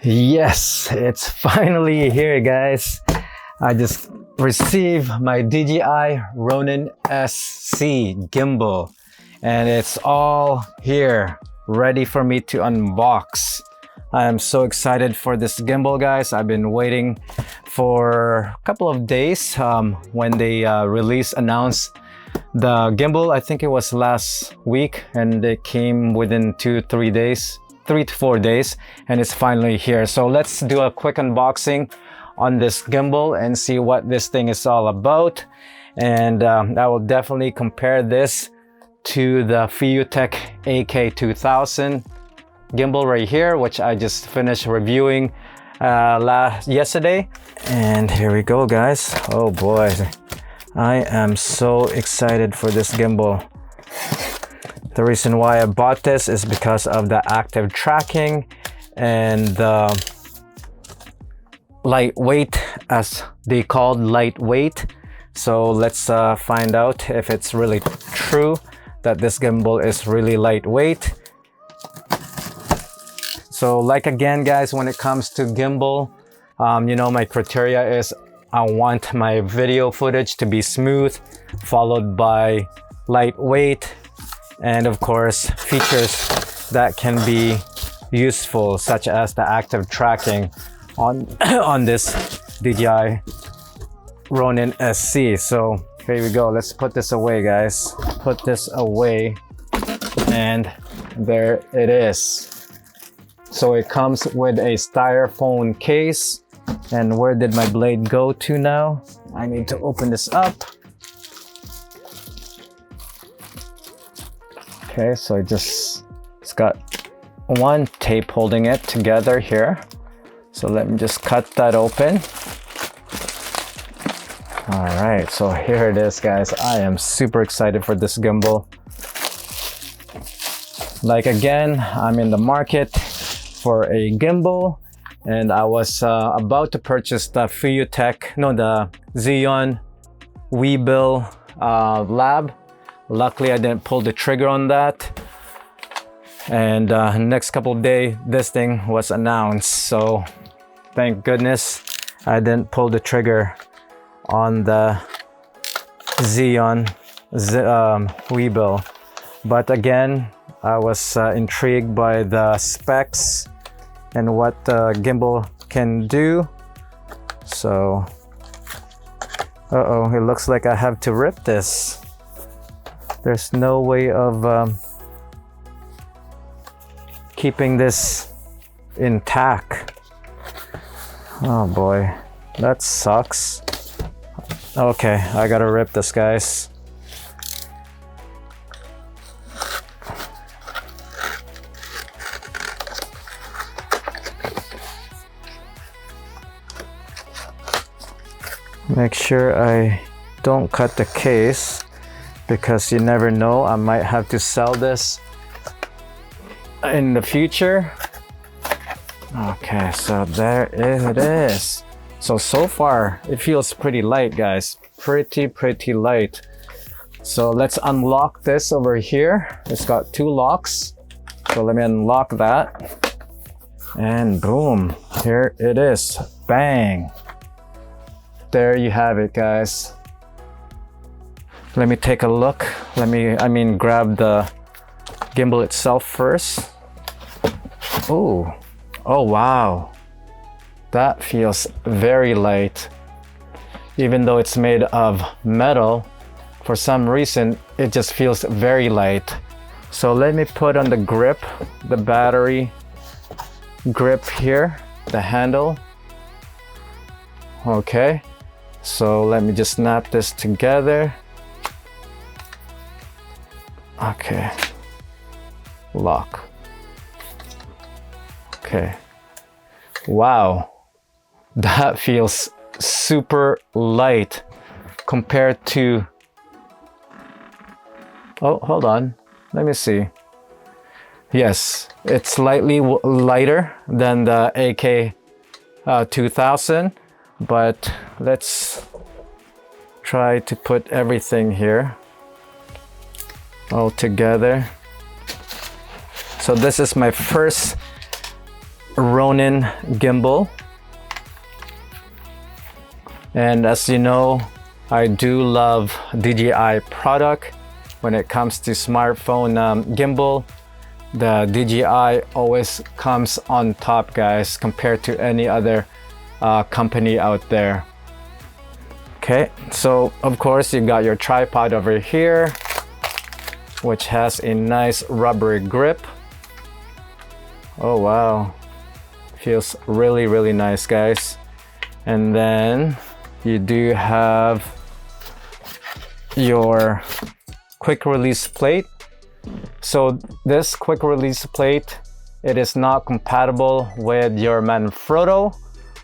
Yes, it's finally here, guys. I just received my DJI Ronin SC gimbal, and it's all here, ready for me to unbox. I am so excited for this gimbal, guys. I've been waiting for a couple of days when they announced the gimbal. I think it was last week, and it came within 3 days, 3 to 4 days, and it's finally here. So let's do a quick unboxing on this gimbal and see what this thing is all about. And I will definitely compare this to the Fiyutech AK2000 gimbal right here, which I just finished reviewing yesterday. And here we go, guys. Oh boy, I am so excited for this gimbal. The reason why I bought this is because of the active tracking and the lightweight, as they called lightweight. So let's find out if it's really true that this gimbal is really lightweight. So like again, guys, when it comes to gimbal, you know, my criteria is I want my video footage to be smooth, followed by lightweight, and of course features that can be useful, such as the active tracking on on this DJI Ronin SC. So here we go. Let's put this away, guys. Put this away, and there it is. So it comes with a styrofoam case. And where did my blade go to now? I need to open this up. Okay, so it's got one tape holding it together here. So let me just cut that open. All right, so here it is, guys. I am super excited for this gimbal. Like again, I'm in the market for a gimbal, and I was about to purchase the the Xeon Weebill Lab. Luckily, I didn't pull the trigger on that. And next couple of days, this thing was announced. So thank goodness I didn't pull the trigger on the Xeon Weebill. But again, I was intrigued by the specs and what the gimbal can do. So, it looks like I have to rip this. There's no way of keeping this intact. Oh boy, that sucks. Okay, I gotta rip this, guys. Make sure I don't cut the case, because you never know, I might have to sell this in the future. Okay, so there it is. So far it feels pretty light, guys. Pretty light. So let's unlock this over here. It's got 2 locks. So let me unlock that. And boom, here it is. Bang. There you have it, guys. Let me take a look. Grab the gimbal itself first. Oh wow. That feels very light. Even though it's made of metal, for some reason, it just feels very light. So let me put on the grip, the battery grip here, the handle. Okay. So let me just snap this together. Okay. Lock. Okay. Wow. That feels super light compared to... Oh, hold on. Let me see. Yes, it's slightly lighter than the AK2000. But let's try to put everything here all together. So this is my first Ronin gimbal. And as you know, I do love DJI product. When it comes to smartphone gimbal, the DJI always comes on top, guys, compared to any other company out there. Okay, so of course you got your tripod over here, which has a nice rubbery grip. Oh wow, feels really, really nice, guys. And then you do have your quick release plate. So this quick release plate, it is not compatible with your Manfrotto,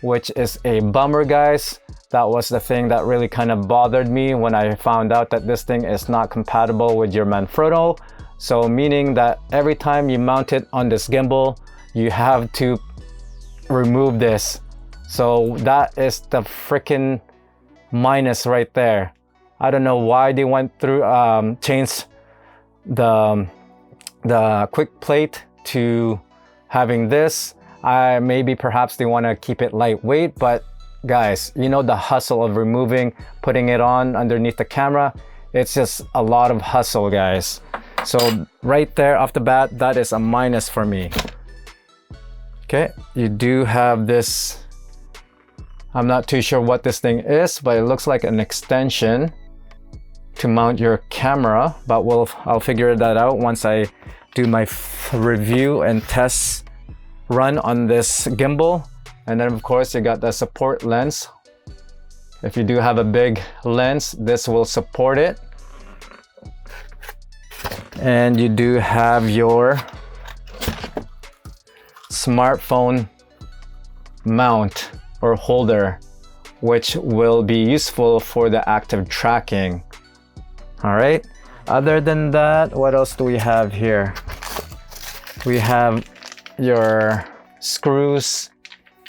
which is a bummer, guys. That was the thing that really kind of bothered me when I found out that this thing is not compatible with your Manfrotto. So meaning that every time you mount it on this gimbal, you have to remove this. So that is the freaking minus right there. I don't know why they went through changed the quick plate to having this. Maybe perhaps they want to keep it lightweight, but guys, you know the hustle of removing, putting it on underneath the camera, it's just a lot of hustle, guys. So right there off the bat, that is a minus for me. Okay, you do have this, I'm not too sure what this thing is, but it looks like an extension to mount your camera, but I'll figure that out once I do my review and test run on this gimbal. And then of course you got the support lens. If you do have a big lens, this will support it. And you do have your smartphone mount or holder, which will be useful for the active tracking. All right, other than that, what else do we have here? We have your screws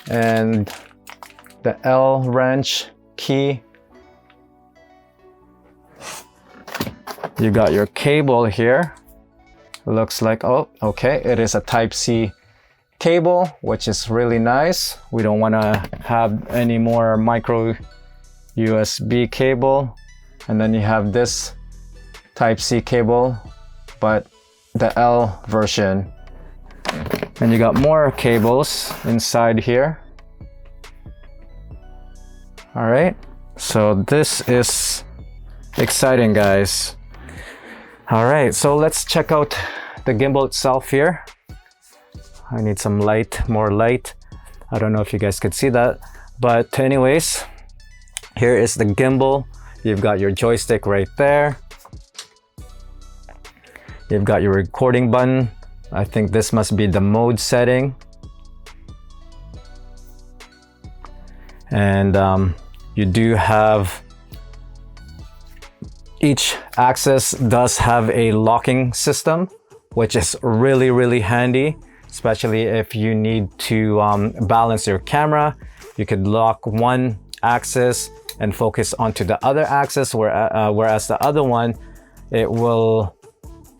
and the L wrench key. You got your cable here. Looks like, oh, okay, it is a Type-C cable, which is really nice. We don't want to have any more micro USB cable. And then you have this Type-C cable, but the L version. And you got more cables inside here. All right, so this is exciting, guys. All right, so let's check out the gimbal itself here. I need some light, more light. I don't know if you guys could see that, but anyways, here is the gimbal. You've got your joystick right there. You've got your recording button. I think this must be the mode setting. And you do have, each axis does have a locking system, which is really, really handy, especially if you need to balance your camera. You could lock one axis and focus onto the other axis, whereas the other one, it will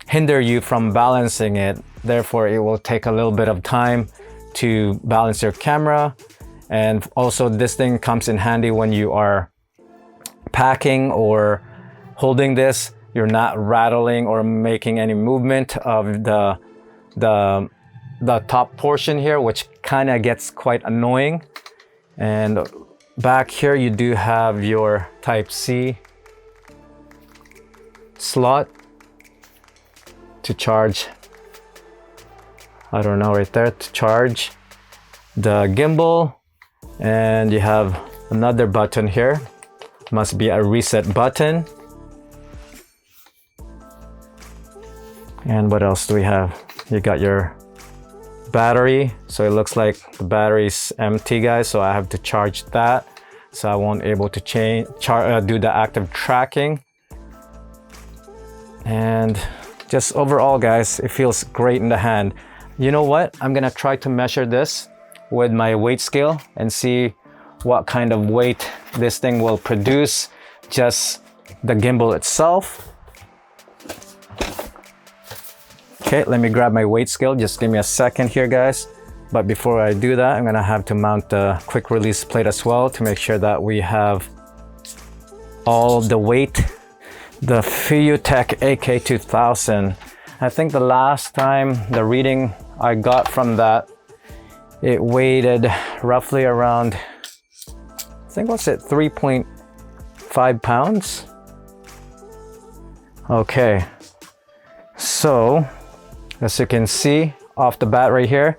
hinder you from balancing it. Therefore, it will take a little bit of time to balance your camera. And also this thing comes in handy when you are packing or holding this. You're not rattling or making any movement of the top portion here, which kind of gets quite annoying. And back here, you do have your Type-C slot to charge, I don't know, right there, to charge the gimbal. And you have another button here, must be a reset button. And what else do we have? You got your battery, so it looks like the battery's empty, guys, so I have to charge that, so I won't able to do the active tracking. And just overall, guys, it feels great in the hand. You know what? I'm gonna try to measure this with my weight scale and see what kind of weight this thing will produce, just the gimbal itself. Okay, let me grab my weight scale. Just give me a second here, guys. But before I do that, I'm gonna have to mount the quick release plate as well to make sure that we have all the weight. The Fuyutech AK2000. I think the last time the reading I got from that, it weighed roughly around, I think what's it, 3.5 pounds? Okay, so as you can see off the bat right here,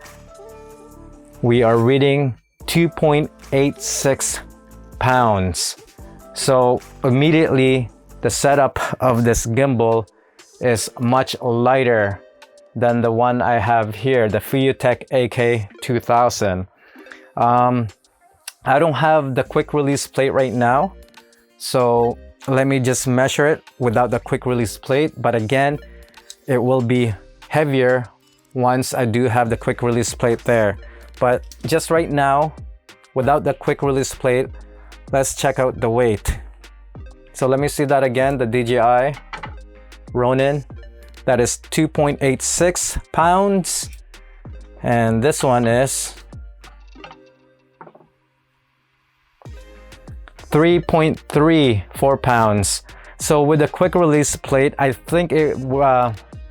we are reading 2.86 pounds. So immediately the setup of this gimbal is much lighter than the one I have here, the Fuyutech AK2000. I don't have the quick release plate right now, so let me just measure it without the quick release plate. But again, it will be heavier once I do have the quick release plate there. But just right now, without the quick release plate, let's check out the weight. So let me see that again, the DJI Ronin, that is 2.86 pounds. And this one is 3.34 pounds. So with the quick release plate, I think it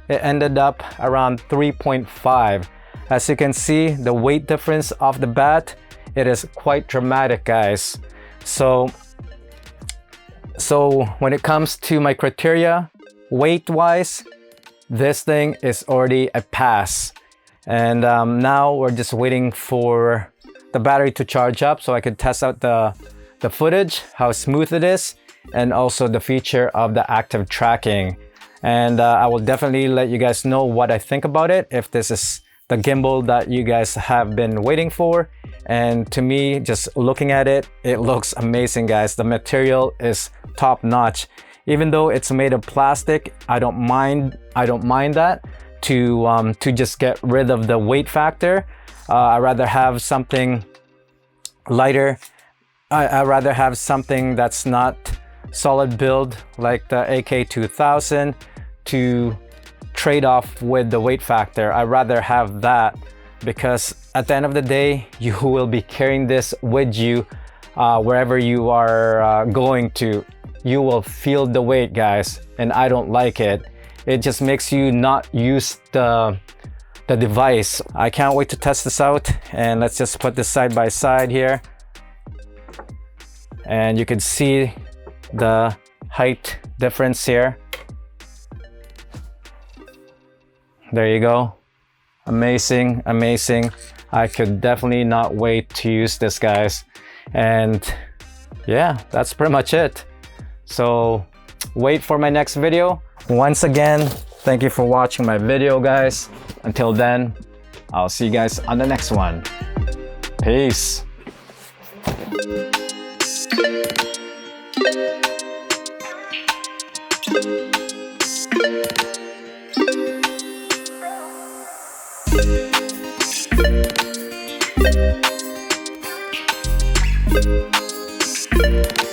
ended up around 3.5. As you can see, the weight difference off the bat, it is quite dramatic, guys. So when it comes to my criteria, weight-wise, this thing is already a pass. And now we're just waiting for the battery to charge up so I could test out the footage, how smooth it is, and also the feature of the active tracking. And I will definitely let you guys know what I think about it, if this is the gimbal that you guys have been waiting for. And to me, just looking at it, it looks amazing, guys. The material is top notch. Even though it's made of plastic, I don't mind that to just get rid of the weight factor. I'd rather have something lighter. I'd rather have something that's not solid build like the AK2000 to trade off with the weight factor. I'd rather have that, because at the end of the day, you will be carrying this with you wherever you are going to. You will feel the weight, guys, and I don't like it. It just makes you not use the device. I can't wait to test this out, and let's just put this side by side here. And you can see the height difference here. There you go. Amazing, amazing. I could definitely not wait to use this, guys. And yeah, that's pretty much it. So wait for my next video. Once again, thank you for watching my video, guys. Until then, I'll see you guys on the next one. Peace. Thank you.